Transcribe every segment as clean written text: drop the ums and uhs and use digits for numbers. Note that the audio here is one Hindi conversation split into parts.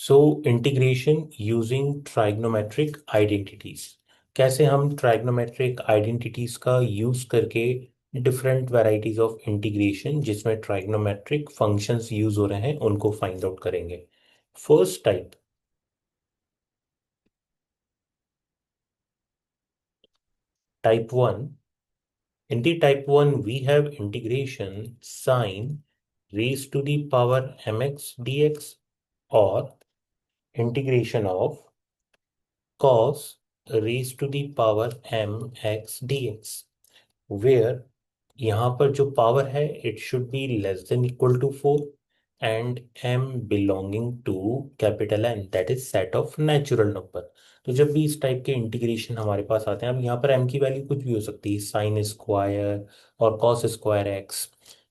सो इंटीग्रेशन यूजिंग ट्राइग्नोमेट्रिक आइडेंटिटीज। कैसे हम ट्राइग्नोमेट्रिक आइडेंटिटीज का यूज करके डिफरेंट वैरायटीज ऑफ इंटीग्रेशन जिसमें ट्राइग्नोमेट्रिक फंक्शंस यूज हो रहे हैं उनको फाइंड आउट करेंगे। First type, type one. In the type 1, we have integration sine raised to the power mx dx or integration of cos raised to the power mx dx, where यहाँ पर जो पावर है it should be less than equal to 4 and m belonging to capital N, that is set of natural number. तो जब भी इस टाइप के इंटीग्रेशन हमारे पास आते हैं, अब यहाँ पर m की वैल्यू कुछ भी हो सकती है, साइन स्क्वायर और cos square x,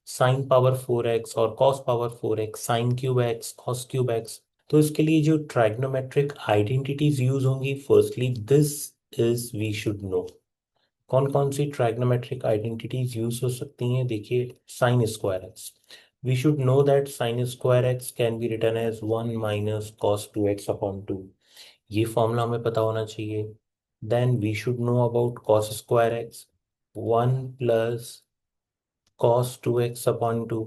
sine power 4x और cos power 4x, sine cube x, cos cube x. तो इसके लिए जो ट्राइग्नोमेट्रिक आइडेंटिटीज यूज होंगी, firstly this is we should know. कौन कौन सी ट्राइग्नोमेट्रिक आइडेंटिटीज यूज हो सकती हैं, देखिए, sine square x. We should know that sine square x can be written as 1 - cos 2x/2। ये फॉर्मूला हमें पता होना चाहिए। Then we should know about cos square x, 1 + cos 2x/2।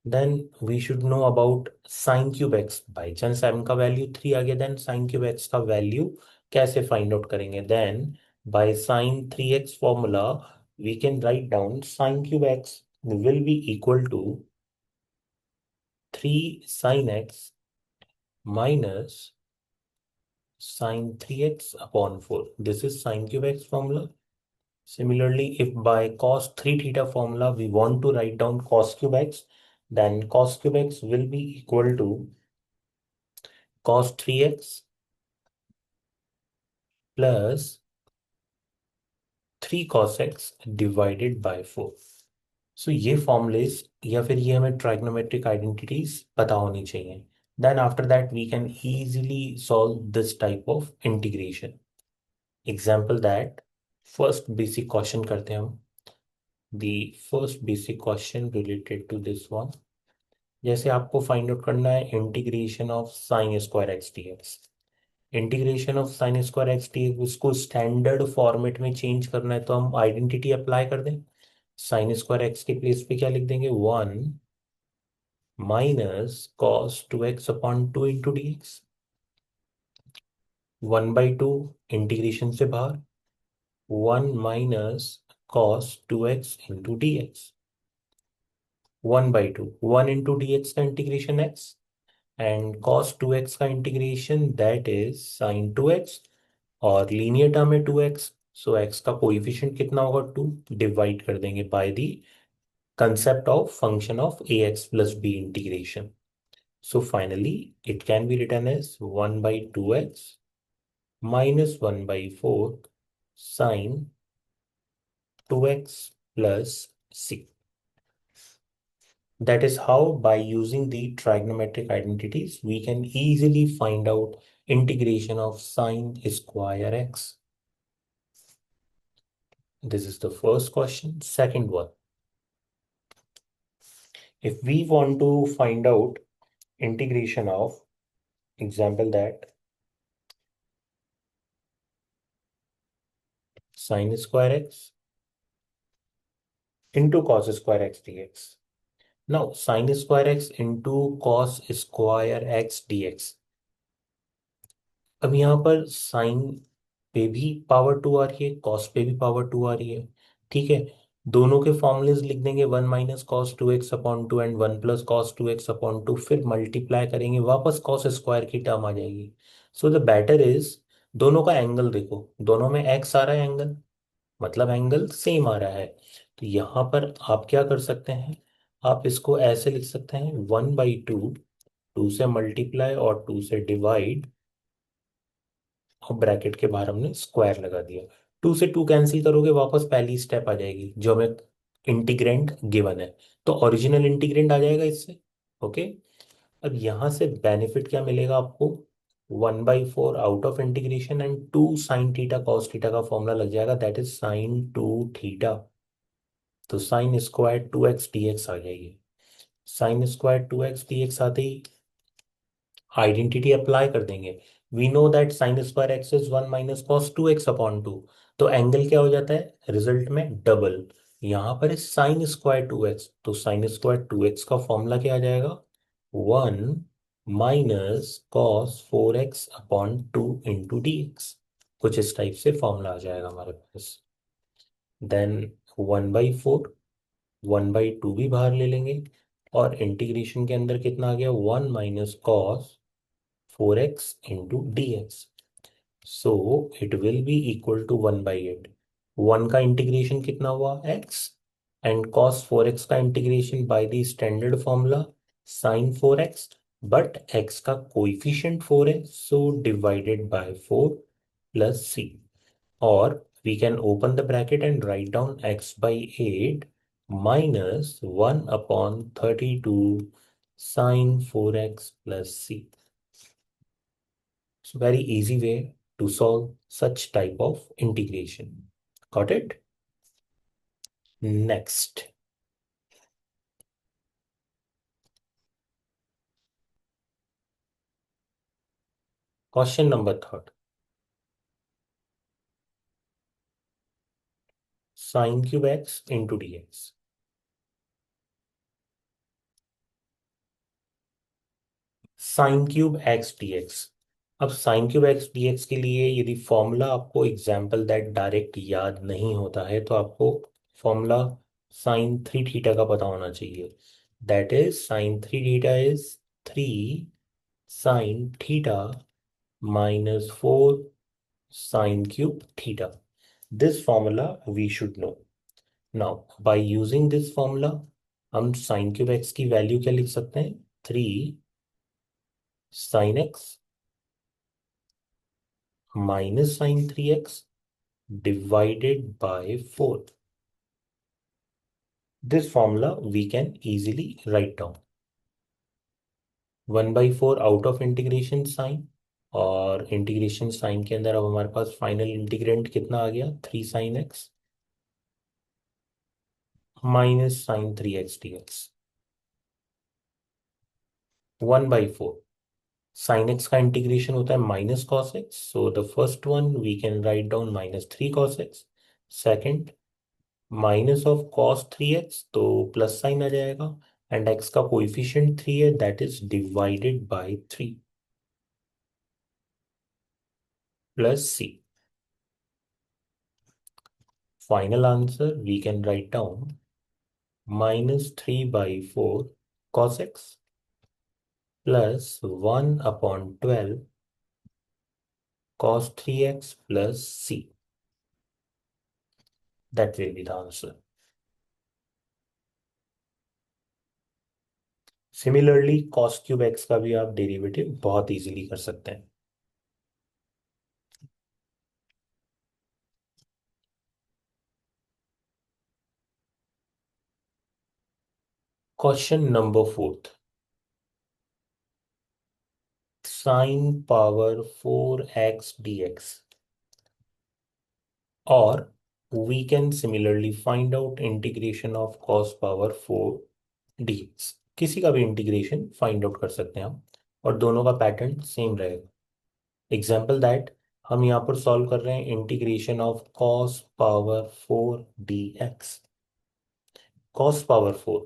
Then we should know about sine cube x. By chance M का वैल्यू 3 आ गया, देन साइन क्यूब एक्स का वैल्यू कैसे फाइंड आउट करेंगे? Then by sine 3x formula we can write down sine cube x will be equal to 3 sin x minus sine 3x/4। This is sine cube x formula. Similarly, if by cos 3 theta formula we want to write down cos cube x, then cos cube x will be equal to cos 3x plus 3 cos x divided by 4। सो ये फॉर्मूलेस या फिर ये हमें ट्राइग्नोमेट्रिक आइडेंटिटीज पता होनी चाहिए। Then after that we can easily solve this type of integration. Example that, first basic question करते हैं हम। The first basic question related to this one. जैसे आपको फाइंड आउट करना है integration of sine square x d x. Integration of sine square x d x, उसको स्टैंडर्ड फॉर्मेट में चेंज करना है, तो हम आइडेंटिटी अप्लाई कर दें। साइन स्क्वायर एक्स के प्लेस पे क्या लिख देंगे? 1 - cos 2x/2 into d x. 1/2 integration से बाहर, 1 - cos 2x into d x. 1/2, 1 × dx का integration x and cos 2x का integration that is sin 2x, और लीनियर टर्म है 2x, सो x का कोएफिशिएंट कितना होगा? 2। डिवाइड कर देंगे by the concept of function of ax plus b integration. So finally it can be written as 1/2x -1/4 sin 2x plus c। That is how, by using the trigonometric identities, we can easily find out integration of sine square x. This is the first question. Second one, if we want to find out integration of, example that, sine square x into cos square x dx. Now, sine square x into cos square x dx. अब यहाँ पर साइन पे भी पावर 2 आ रही है, कॉस पे भी पावर 2 आ रही है। ठीक है, दोनों के फॉर्मूलेज लिख देंगे, 1 - cos 2x/2 and 1 + cos 2x/2, फिर मल्टीप्लाई करेंगे, वापस कॉस स्क्वायर की टर्म आ जाएगी। सो द बेटर इज, दोनों का एंगल देखो, दोनों में एक्स आ रहा है एंगल, मतलब एंगल सेम आ रहा है। तो यहाँ पर आप क्या कर सकते हैं, आप इसको ऐसे लिख सकते हैं, 1/2, 2 से मल्टीप्लाई और 2 से डिवाइड, और ब्रैकेट के बाहर हमने स्क्वायर लगा दिया। 2 से 2 कैंसिल करोगे, वापस पहली स्टेप आ जाएगी जो हमें इंटीग्रेंट गिवन है, तो ओरिजिनल इंटीग्रेंट आ जाएगा इससे। ओके, अब यहां से बेनिफिट क्या मिलेगा आपको? 1/4 out of integration and 2 sine theta cos theta का फॉर्मूला लग जाएगा, दैट इज sin 2 थीटा। तो साइन स्क्वायर 2x dx आ जाएगी। साइन स्क्वायर 2x dx आते ही आइडेंटिटी अप्लाई कर देंगे। We know that sine square x is 1 - cos 2x/2। तो एंगल क्या हो जाता है रिजल्ट में डबल। यहां पर इज sin² 2x, तो sin² 2x का फॉर्मूला क्या आ जाएगा 1 - cos 4x/2 कुछ इस टाइप से फॉर्मूला आ जाएगा हमारे पास। देन 1/4, 1/2 भी बाहर ले लेंगे और इंटीग्रेशन के अंदर कितना आ गया 1 - cos 4x/dx। So it will be equal to 1/8। 1 का इंटीग्रेशन कितना हुआ x, एंड cos 4x का integration by the standard formula sin 4x, but x का कोइफिशिएंट 4 है so divided by 4 plus c। और we can open the bracket and write down x/8 minus 1/32 sin 4x plus c. It's a very easy way to solve such type of integration. Got it? Next. Question number third. Sin³ x into dx. sin³ x dx। अब sin³ x dx के लिए यदि फॉर्मूला आपको एग्जाम्पल दैट डायरेक्ट याद नहीं होता है तो आपको फॉर्मूला sin 3 थीटा का पता होना चाहिए। That is sin 3 theta is 3 sin 3 -4 sin³ theta. This formula we should know. Now by using this formula हम sin³ x की वैल्यू क्या लिख सकते हैं 3 sin x -sin 3x divided by 4. This formula we can easily write down. 1/4 out of integration sine, और इंटीग्रेशन साइन के अंदर अब हमारे पास फाइनल इंटीग्रेंट कितना आ गया 3 sin x -sin 3x dx। 1/4 sin x का इंटीग्रेशन होता है -cos x, so the first one we can write down -3 cos x। Second minus of cos 3x, तो प्लस साइन आ जाएगा, एंड x का कोएफिशिएंट 3 है that is divided by 3 plus c। Final answer we can write down -3/4 cos x plus 1/12 cos 3x plus c। That will be the answer. Similarly cos³ x का भी आप डेरिवेटिव बहुत इजीली कर सकते हैं। Question number fourth. sin power 4x dx, और we can similarly find out integration of cos power 4 dx। किसी का भी इंटीग्रेशन फाइंड आउट कर सकते हैं हम, और दोनों का पैटर्न सेम रहेगा। एग्जाम्पल दैट हम यहाँ पर सॉल्व कर रहे हैं integration of cos power 4 dx। cos power 4,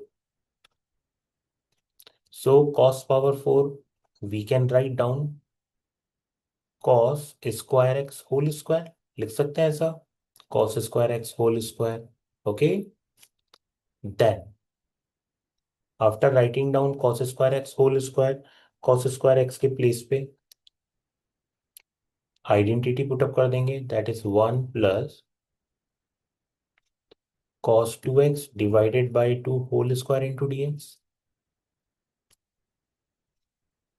so cos power 4 we can write down cos² x whole square, लिख सकते हैं ऐसा cos² x whole square. Okay, then after writing down cos² x whole square, cos² x के प्लेस पे आइडेंटिटी पुटअप कर देंगे that is 1 plus cos 2x divided by 2 whole square into dx।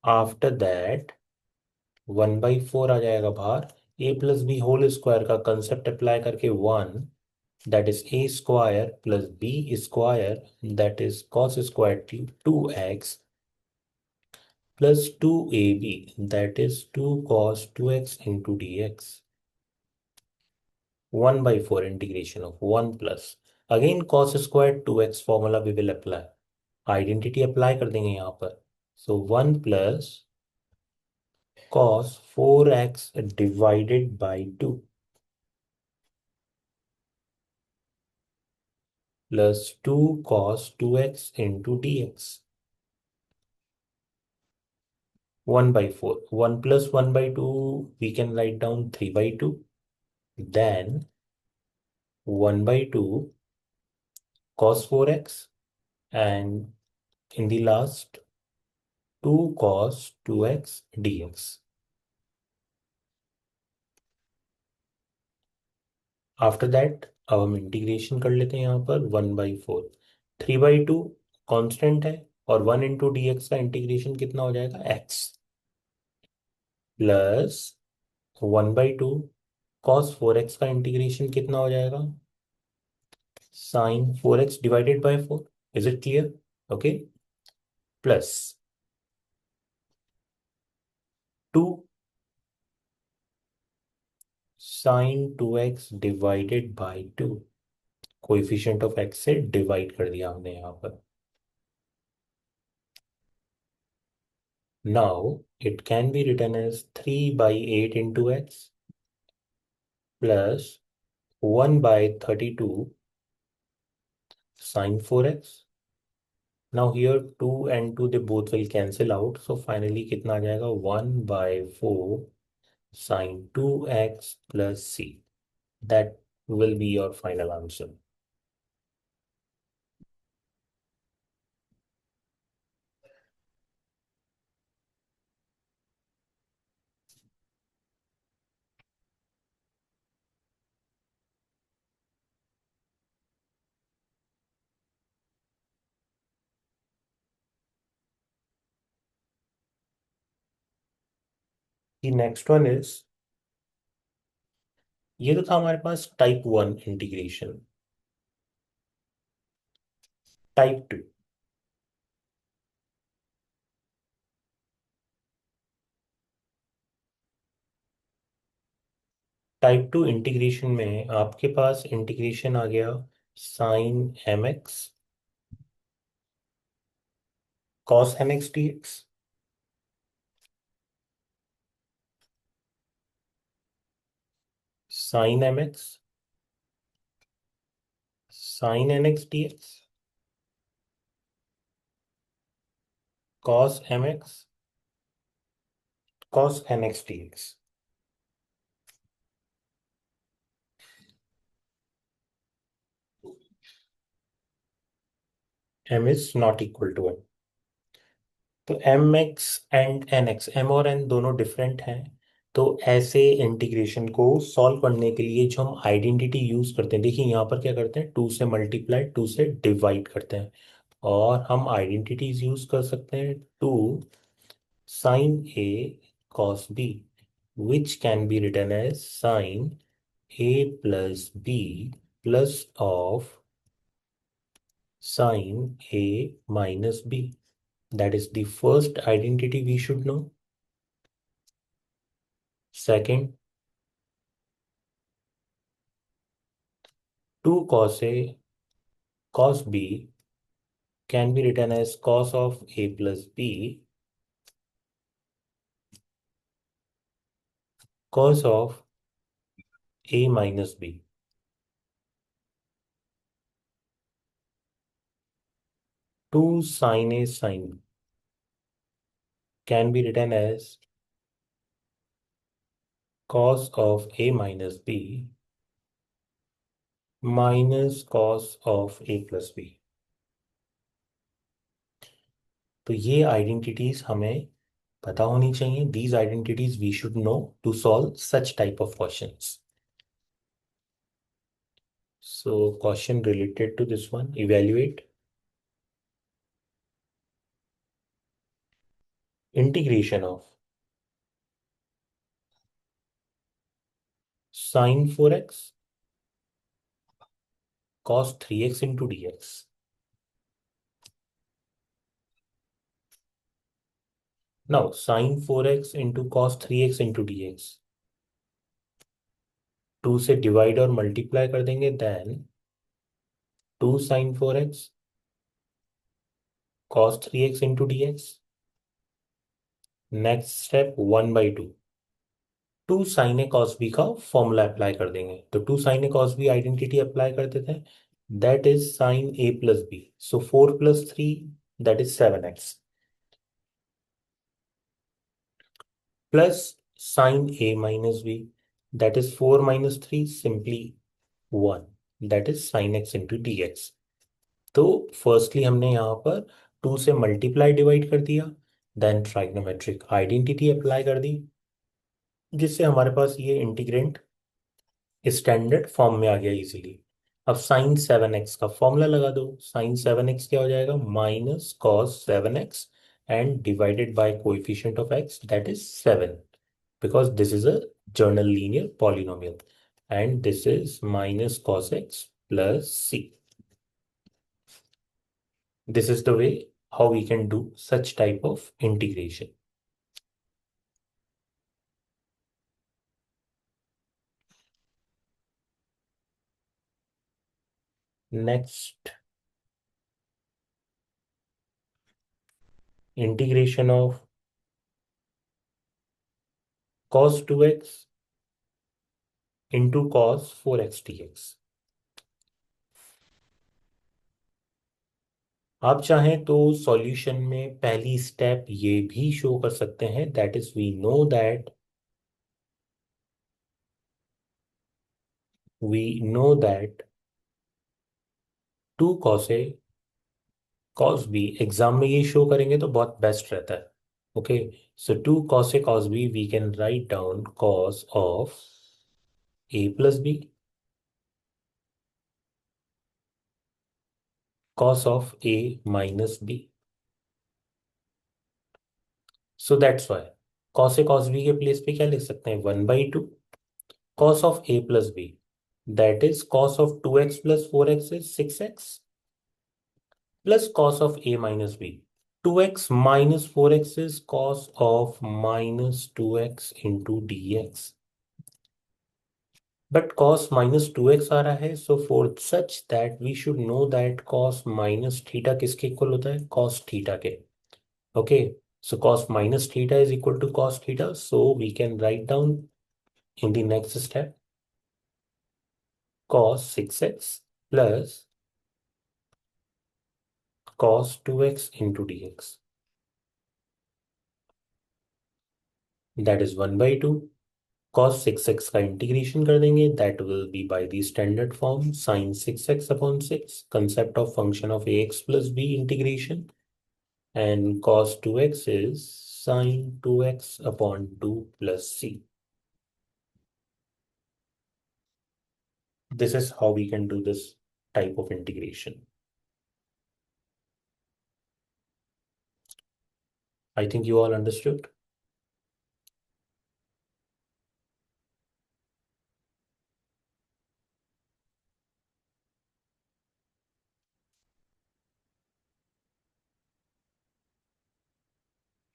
After that 1/4 आ जाएगा बाहर, a plus B whole square का कंसेप्ट अप्लाई करके 1 that is a² plus b² that is cos² 2x plus 2ab that is 2 cos 2x into dx। 1/4 integration of 1 plus again cos² 2x formula we will apply, identity apply कर देंगे यहाँ पर। सो 1 plus cos 4x divided by 2 plus 2 cos 2x into dx. 1 by 4. 1 plus 1 by 2, we can write down 3 by 2. Then 1 by 2 cos 4x, and in the last 2 cos 2x dx. After that अब हम इंटीग्रेशन कर लेते हैं यहाँ पर 1/4। 3/2 कांस्टेंट है, और 1 इंटू डी एक्स का इंटीग्रेशन कितना हो जाएगा, एक्स, प्लस 1/2 कॉस 4x का इंटीग्रेशन कितना हो जाएगा, sine 4x divided by 4। Is it clear? Okay. Plus 2 sine 2x divided by 2, coefficient of x से डिवाइड कर दिया हमने यहाँ पर। Now it can be written as 3/8 into x plus 1/32 sine 4x. Now here 2 and 2 they both will cancel out. So finally कितना आ जाएगा, 1/4 sine 2x plus c. That will be your final answer. The next one is, ये तो था हमारे पास type 1 integration. Type 2, type 2 integration में आपके पास इंटीग्रेशन आ गया sine mx cos mx dx, sin mx sin nx dx, cos mx cos nx dx। m is not equal to n, तो m x and n x, m और एन दोनों डिफरेंट हैं। तो ऐसे इंटीग्रेशन को सॉल्व करने के लिए जो हम आइडेंटिटी यूज करते हैं, देखिए यहाँ पर क्या करते हैं, 2 से मल्टीप्लाई 2 से डिवाइड करते हैं, और हम आइडेंटिटीज यूज कर सकते हैं। 2 sine A cos b, which can be written as sine a plus b plus of sin a minus b. That is the first identity we should know. Second, 2 cos a cos b can be written as cos of a plus b cos of a minus b. 2 sin a sin b can be written as cos of a minus b minus cos of a plus b. तो ये आइडेंटिटीज हमें पता होनी चाहिए। These identities we should know to solve such type of questions. So question related to this one, evaluate integration of sin 4x cos 3x into dx. Now sin 4x into cos 3x into dx, 2 से डिवाइड और मल्टीप्लाई कर देंगे, then 2 sin 4x cos 3x into dx next step 1/2, two sine ए कॉस बी का फॉर्मूला अप्लाई कर देंगे। तो टू साइन ए कॉस बी आइडेंटिटी अप्लाई कर देते हैं, that is sine A plus b, so 4 + 3 that is 7x, plus sine A minus B that is 4 - 3 simply 1, that is sine x into d x. तो फर्स्टली हमने यहाँ पर 2 से मल्टीप्लाई डिवाइड कर दिया, देन ट्राइग्नोमेट्रिक आइडेंटिटी अप्लाई कर दी, जिससे हमारे पास ये इंटीग्रेंट स्टैंडर्ड फॉर्म में आ गया इजीली। अब साइन 7x का फॉर्मूला लगा दो, साइन 7x क्या हो जाएगा, minus cos 7x and divided by coefficient of x that is 7, because this is a journal linear polynomial, and this is minus cos x plus c. This is the way how we can do such type of integration. Next, integration of cos 2x into cos 4x dx. आप चाहें तो सॉल्यूशन में पहली स्टेप ये भी शो कर सकते हैं, that is we know that 2 cos a cos b, exam में ये शो करेंगे तो बहुत बेस्ट रहता है। Okay, so 2 cos a cos b we can write down cos of a plus b, cos of a minus b, so that's why cos a cos b के प्लेस पे क्या लिख सकते हैं, 1/2 cos of a plus b, that is cos of 2x plus 4x is 6x, plus cos of a minus b, 2x minus 4x is cos of minus 2x into dx. But cos minus 2x आ रहा है, so for such that we should know that cos minus theta किसके इक्वल होता है, cos theta के। Okay, so cos minus theta is equal to cos theta, so we can write down in the next step cos 6x plus cos 2x into dx, that is 1/2 cos 6x का इंटीग्रेशन कर देंगे, that will be by the standard form sine 6x/6, concept of function of ax plus b integration, and cos 2x is sine 2x/2 plus c. This is how we can do this type of integration. I think you all understood.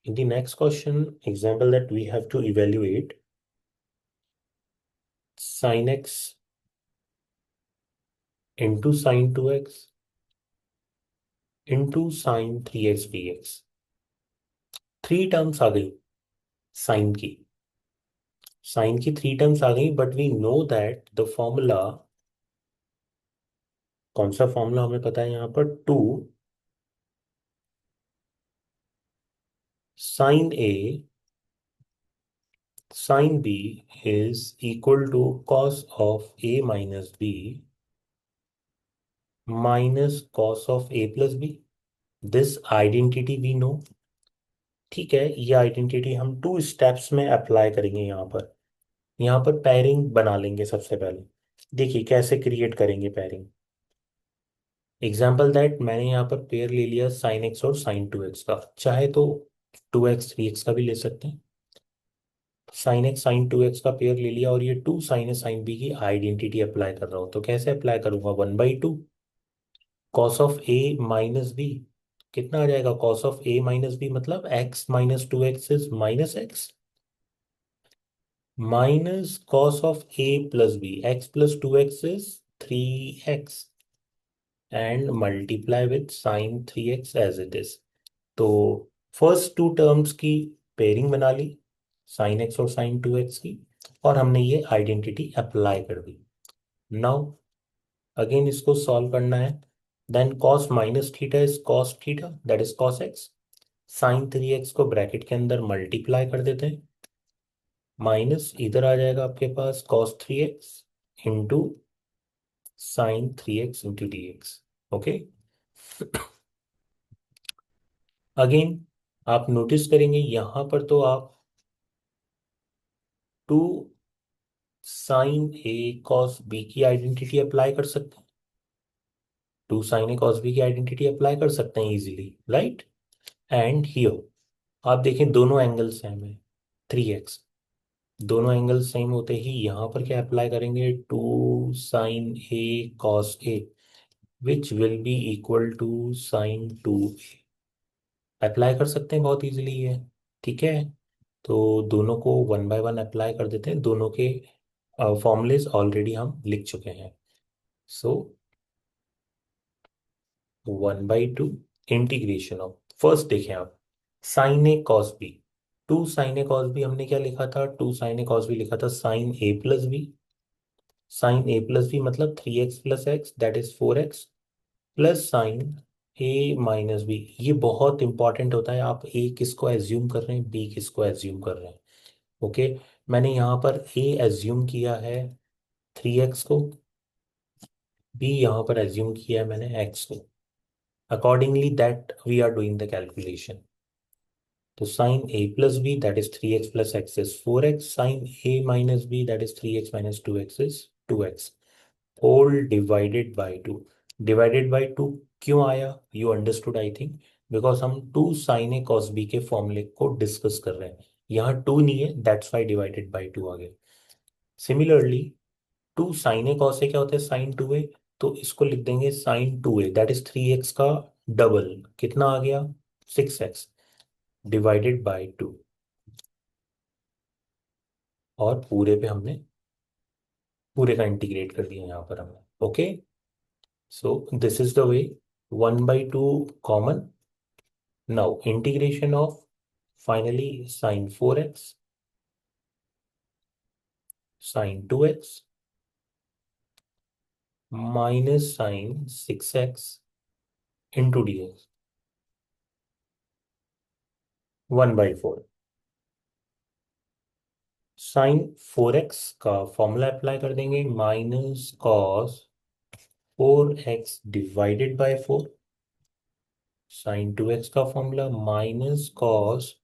In the next question, example that we have to evaluate sin x into sin 2x into sin 3x dx. 3 terms आ गई साइन की, साइन की 3 टर्म्स आ गई, but we know that the formula, कौन सा फॉर्मूला हमें पता है यहाँ पर, 2 sine a sine b is equal to cos of a minus b minus cos of a plus b. This identity we know. ठीक है, ये आइडेंटिटी हम 2 स्टेप्स में अप्लाई करेंगे। यहाँ पर पेयरिंग बना लेंगे सबसे पहले। देखिए कैसे क्रिएट करेंगे पेयरिंग। एग्जाम्पल दैट मैंने यहाँ पर पेयर ले लिया साइन एक्स और साइन 2x का, चाहे तो 2x 3x का भी ले सकते हैं। साइन एक्स साइन 2x का पेयर ले लिया और ये 2 साइन ए साइन बी की आइडेंटिटी अप्लाई कर रहा हूँ, तो कैसे अप्लाई करूंगा, 1/2 cos of a minus b, कितना आ जाएगा, cos of a minus b मतलब x minus 2x is minus x, minus cos of a plus b, x plus 2x is 3x, and multiply with sine 3x as it is. तो फर्स्ट 2 टर्म्स की पेयरिंग बना ली साइन एक्स और साइन 2x की, और हमने ये आइडेंटिटी अप्लाई कर दी। नाउ अगेन इसको सॉल्व करना है। Then cos minus theta is cos theta, that is cos x. Sine 3x को ब्रैकेट के अंदर मल्टीप्लाई कर देते हैं, माइनस इधर आ जाएगा आपके पास cos 3x into sine 3x into d x. Okay, again आप नोटिस करेंगे यहां पर तो आप टू साइन ए कॉस बी की आइडेंटिटी अप्लाई कर सकते हैं, टू साइन ए कॉस बी की आइडेंटिटी अप्लाई कर सकते हैं इजीली, राइट। एंड हियर आप देखें दोनों एंगल सेम है, 3x, दोनों एंगल सेम होते ही यहाँ पर क्या अप्लाई करेंगे, two sine A cos a which will be equal to sine 2a, apply कर सकते हैं बहुत इजीली ये, ठीक है। तो दोनों को वन बाय वन अप्लाई कर देते हैं, दोनों के फॉर्मूलेज ऑलरेडी हम लिख चुके हैं। सो 1/2 इंटीग्रेशन ऑफ, फर्स्ट देखें आप, साइन ए कॉस बी, टू साइन ए कॉस बी हमने क्या लिखा था, टू साइन ए कॉस बी लिखा था साइन ए प्लस बी, साइन ए प्लस बी मतलब 3x plus x that is 4x, plus sine A minus b. ये बहुत इंपॉर्टेंट होता है, आप ए किसको एज्यूम कर रहे हैं, बी किसको एज्यूम कर रहे हैं। ओके, मैंने यहाँ पर ए एज्यूम किया है 3x को, बी यहाँ पर एज्यूम किया है मैंने x को, accordingly that we are doing the calculation. तो sine A plus B that is 3x plus x is 4x, sine A minus B that is 3x minus 2x is 2x, whole divided by two. Divided by two क्यों आया, you understood I think, because हम टू साइन ए कॉस बी के फॉर्मूले को डिस्कस कर रहे हैं, यहाँ टू नहीं है, that's why divided by two आ गया। Similarly two sine A cos A क्या होता है, साइन 2a, तो इसको लिख देंगे sign 2a that is 3x का डबल, कितना आ गया 6x, डिवाइडेड बाई टू, और पूरे पे हमने पूरे का इंटीग्रेट कर दिया यहाँ पर हमने। Okay, so this is the way, 1/2 common, now integration of finally sine 4x sine 2x minus sine 6x into d x, 1/4। Sine 4x का फॉर्मूला अप्लाई कर देंगे, minus cos 4x divided by 4, sine 2x का formula minus cos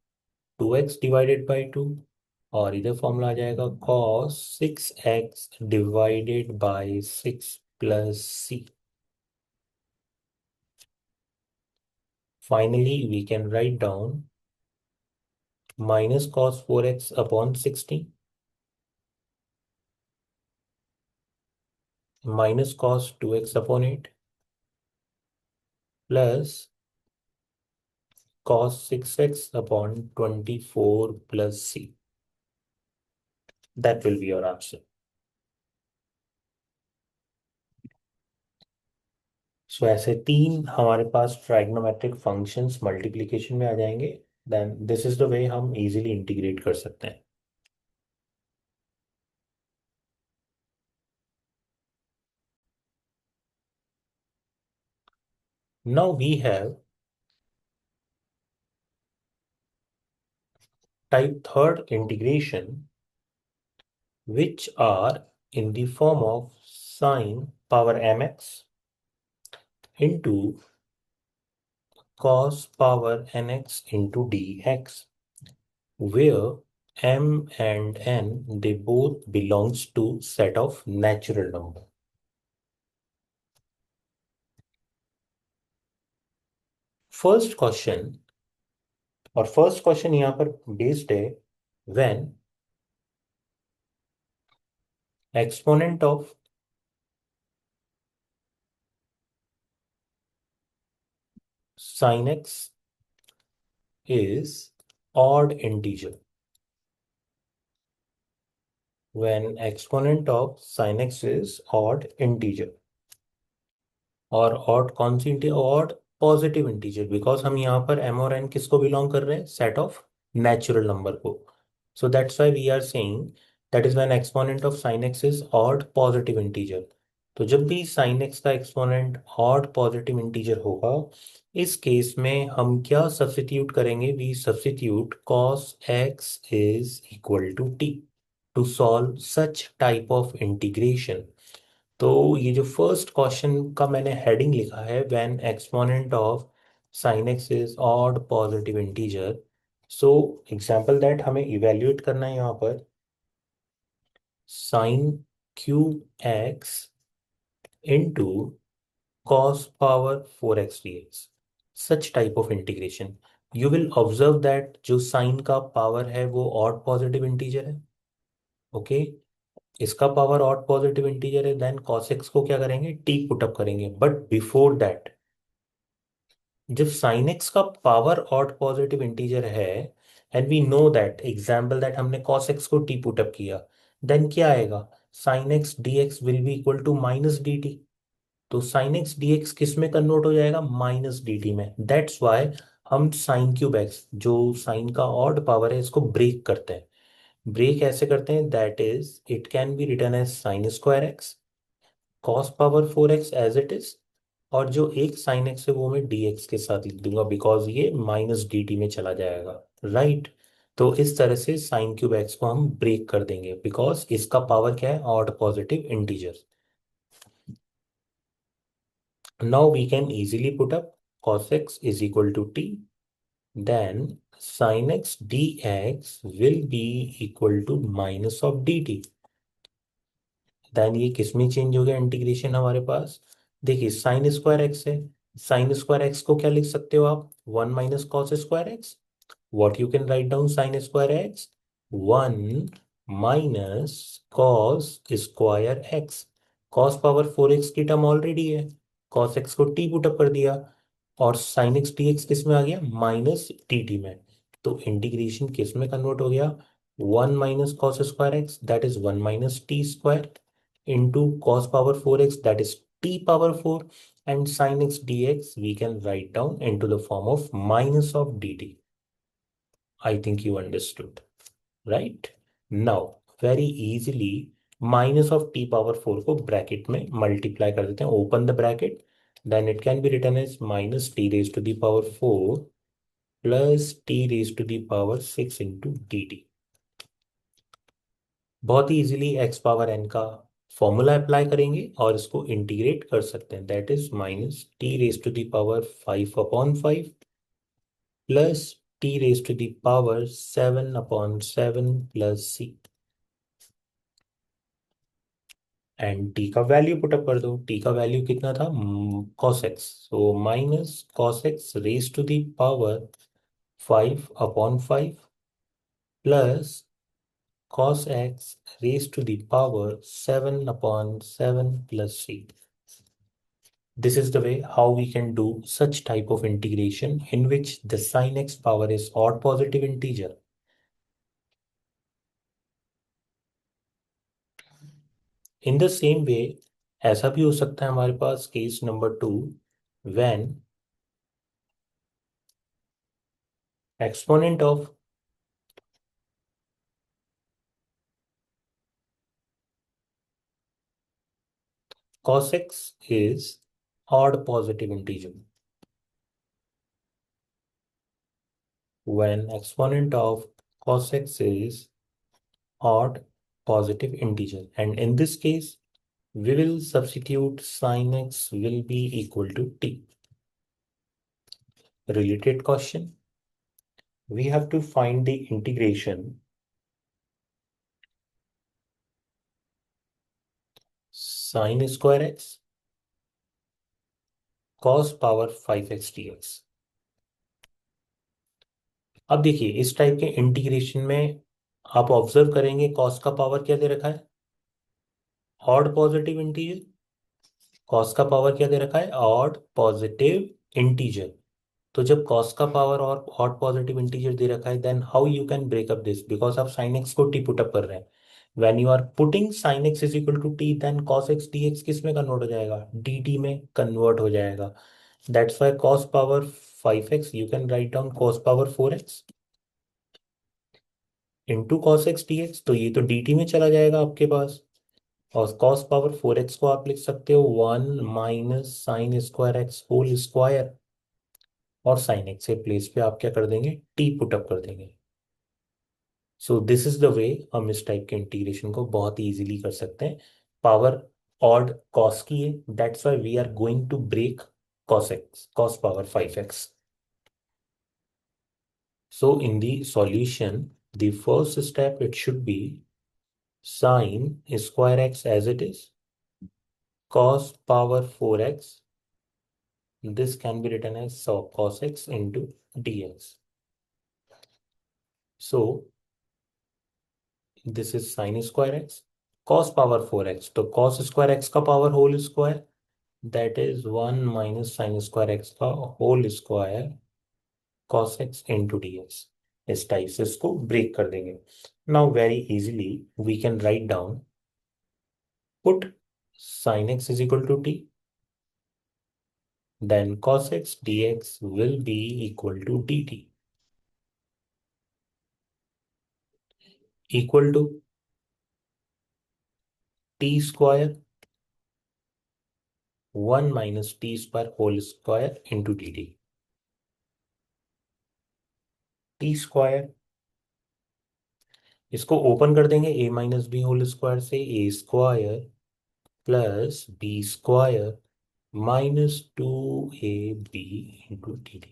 2x divided by 2, और इधर फॉर्मूला आ जाएगा cos 6x divided by 6 plus c। Finally we can write down minus cos 4x upon 60 minus cos 2x upon 8 plus cos 6x upon 24 plus c. That will be your answer. So ऐसे तीन हमारे पास ट्राइग्नोमेट्रिक फंक्शंस मल्टीप्लिकेशन में आ जाएंगे, then this is the way हम इजीली इंटीग्रेट कर सकते हैं। Now we have type third integration which are in the form of sine power mx into cos power nx into dx, where m and n they both belongs to set of natural number. First question, और फर्स्ट क्वेश्चन यहां पर बेस्ड है when exponent of sin x is odd integer, when exponent of sin x is odd integer, और odd कौन सी integer, odd positive integer, because हम यहाँ पर m और n किसको बिलोंग कर रहे हैं, सेट ऑफ नेचुरल नंबर को. So that's why we are saying that is when exponent of sine x is odd positive integer. तो जब भी साइन एक्स का एक्सपोनेंट ऑड पॉजिटिव इंटीजर होगा, इस केस में हम क्या सब्स्टिट्यूट करेंगे? We substitute cos x is equal to t to solve such type of integration. तो ये जो फर्स्ट क्वेश्चन का मैंने हेडिंग लिखा है, when exponent of sine x is odd positive integer, so example that हमें इवेल्युएट करना है यहाँ पर sign cube x into cos power 4x dx. Such type of integration. You will observe that जो साइन का पावर है वो ऑड पॉजिटिव इंटीजर है. ओके, इसका पावर ऑड पॉजिटिव इंटीजर है. देन cos x को क्या करेंगे? टी पुटअप करेंगे. बट बिफोर दैट, जब साइन x का पावर ऑड पॉजिटिव इंटीजर है and we know that example that हमने cos x को टी पुटअप किया, देन क्या आएगा? Sine x d x will be equal to minus d t. तो साइन एक्स डी एक्स किस में कन्वर्ट हो जाएगा? माइनस डी टी में. दैट्स वाई हम साइन क्यूब एक्स, जो साइन का ऑड पावर है, इसको ब्रेक करते हैं. ब्रेक ऐसे करते हैं, that is it can be return as sine square x cos power 4x as it is, और जो एक साइन एक्स है वो मैं डी एक्स के साथ लिख दूंगा बिकॉज ये माइनस डी टी में चला जाएगा. राइट. तो इस तरह से साइन क्यूब एक्स को हम ब्रेक कर देंगे बिकॉज इसका पावर क्या है? Odd positive integer. Now we can easily put up cos x is equal to t. Then sin x dx will be equal to minus of dt. Then ये किस में चेंज हो गया इंटीग्रेशन हमारे पास? देखिए साइन स्क्वायर एक्स है. साइन स्क्वायर एक्स को क्या लिख सकते हो आप? 1 - cos² x. What you can write down sin square x? 1 - cos² x. cos power 4x की टर्म ऑलरेडी है. cos x को t पुटअप कर दिया और sin x dx किस में आ गया? माइनस टी टी में. तो इंटीग्रेशन किस में कन्वर्ट हो गया? 1 - cos² x, that is 1 - t² into cos power 4x, that is t power 4, and sin x dx we can write down into the form of minus of dt. I think you understood, right? Now, very easily minus of t power 4 को ब्रैकेट में मल्टीप्लाई कर देते हैं. Open the bracket, then it can be written as minus t raised to the power 4 plus t raised to the power 6 into dt. बहुत ही इजीली x पावर n का फॉर्मूला अप्लाई करेंगे और इसको इंटीग्रेट कर सकते हैं. That is minus t raise to the power 5/5 plus t raise to the power 7/7 plus c. And t का वैल्यू पुटअप कर दो. टी का वैल्यू कितना था? cos x. So minus cos x raise to the power 5/5 plus cos x raised to the power 7/7 plus c. This is the way how we can do such type of integration in which the sin x power is odd positive integer. In the same way, ऐसा भी हो सकता है हमारे पास case number 2, when exponent of cos x is odd positive integer. When exponent of cos x is odd positive integer, and in this case we will substitute sin x will be equal to t. Related question, we have to find the integration sin square x cos power 5x dx. अब देखिए इस टाइप के इंटीग्रेशन में आप ऑब्जर्व करेंगे cos का पावर क्या दे रखा है? Odd positive integer. cos का पावर क्या दे रखा है? Odd positive integer. तो जब cos का पावर और ऑड पॉजिटिव इंटीजर दे रखा है, then how you can break up this? Because आप sin x को t पुट अप कर रहे हैं. When you are putting sin x is equal to t, then cos x dx किस में कन्वर्ट हो जाएगा? dt में कन्वर्ट हो जाएगा. That's why cos power 5x you can write down cos power 4x. Into cos x d x, तो ये तो डी टी में चला जाएगा आपके पास। और कॉस पावर 4x को आप लिख सकते हो 1 - sin² x होल स्क्वायर। और साइन एक्स के प्लेस पे आप क्या कर देंगे, टी पुटअप कर देंगे। सो दिस इज द वे हम इस टाइप के इंटीग्रेशन को बहुत इजीली कर सकते हैं। पावर ऑड कॉस की है, that's why we are going to break cos x, cos power 5x। So in the solution, the first step it should be sin² x as it is, cos power 4x. This can be written as so cos x into dx. So this is sin²x, cos power 4x. तो cos² x का power whole square, that is 1 - sin² x का whole square cos x into dx। इस टाइप से इसको ब्रेक कर देंगे। Now very easily we can write down, put sin x is equal to t, then cos x dx will be equal to dt, equal to t square 1 - t² whole square into dt। t square, इसको ओपन कर देंगे, a - b होल स्क्वायर से a square plus b square -2ab into dt।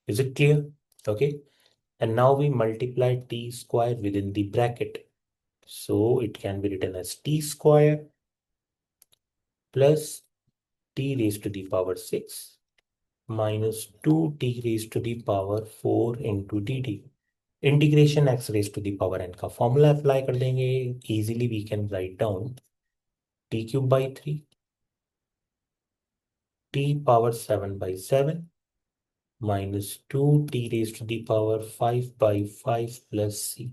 Is it clear? Okay. And now we multiply t square within the bracket. So it can be written as t square plus t raised to the power 6 minus 2t raised to the power 4 into dt। Integration x raise to the power n का फॉर्मूला अप्लाई कर देंगे। Easily we can write down t³ / 3 t power 7/7 minus 2t raised to the power 5/5 plus c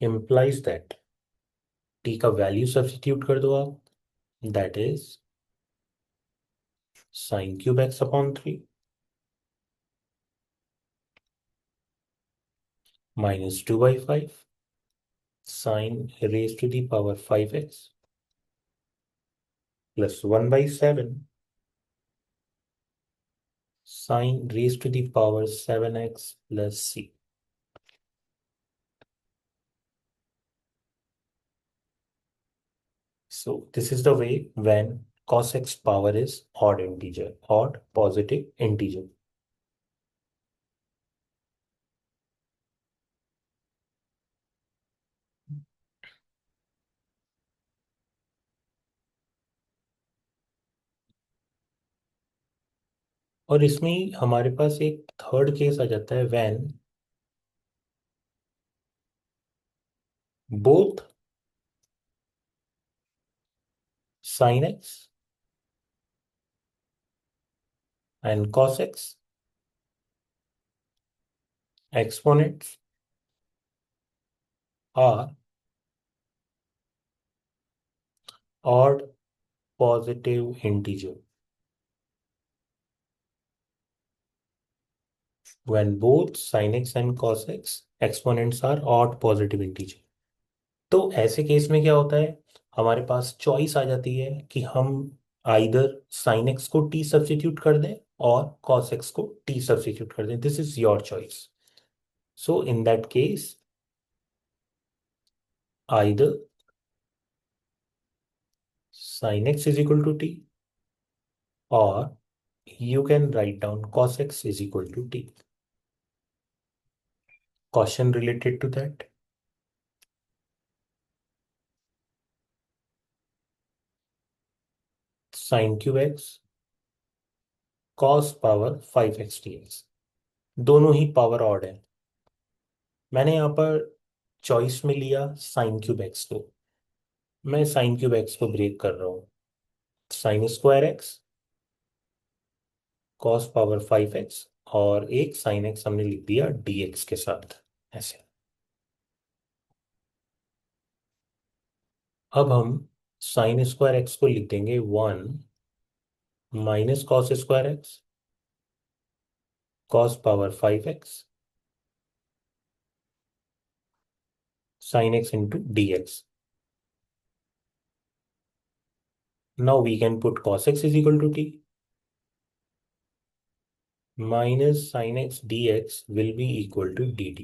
implies that t का वैल्यू सब्स्टिट्यूट कर दो आप, that is sin³ x/3 minus 2/5 sin raised to the power 5x plus 1/7 sin raised to the power 7x plus c। So this is the way when cos x power is odd integer, odd positive integer। और इसमें हमारे पास एक थर्ड केस आ जाता है, when both sin x and cos x exponents are odd positive integer। When both sin x and cos x exponents are odd positive integer। तो ऐसे केस में क्या होता है, हमारे पास चॉइस आ जाती है कि हम आइदर साइन एक्स को टी सब्स्टिट्यूट कर दें और कॉस एक्स को टी सब्स्टिट्यूट कर दें। This is your choice. So in that case either sine x is equal to t और you can write down cos x is equal to t। Caution related to that, sin³ x cos power 5x dx, दोनों ही पावर ऑड है। मैंने यहाँ पर चॉइस में लिया sin³ x को, मैं sin³ x को ब्रेक कर रहा हूँ, sin² x cos power 5x और एक sin x हमने लिख दिया dx के साथ, ऐसे। अब हम sin² x को लिख देंगे 1 - cos² x cos power 5x sin x into dx. Now we can put cos x is equal to t. Minus sin x dx will be equal to dt.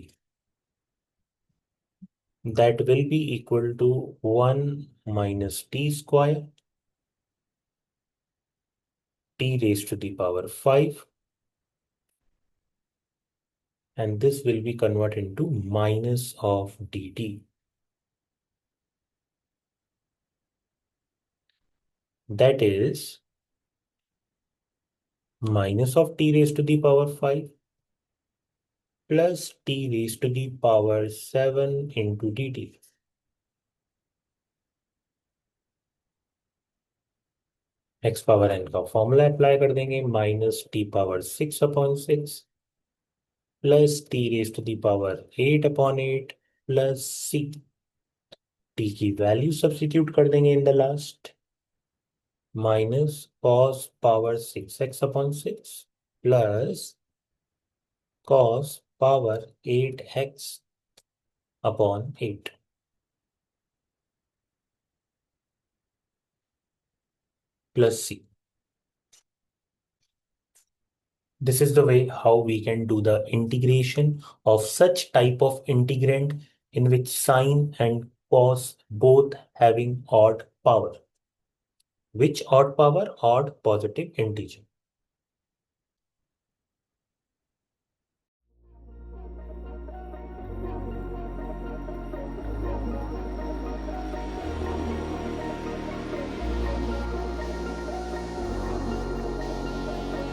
That will be equal to 1 minus t square, t raised to the power 5, and this will be converted into minus of dt. That is minus of t raised to the power 5 plus t raised to the power 7 into dt. x power n का फॉर्मूला अप्लाई कर देंगे, minus t power 6/6 plus t raise to the power 8/8 plus c. T की वैल्यू सब्स्टिट्यूट कर देंगे in the last, minus cos power 6x/6 plus cos power 8x/8 plus c. This is the way how we can do the integration of such type of integrand in which sine and cos both having odd power. Which odd power? Odd positive integer.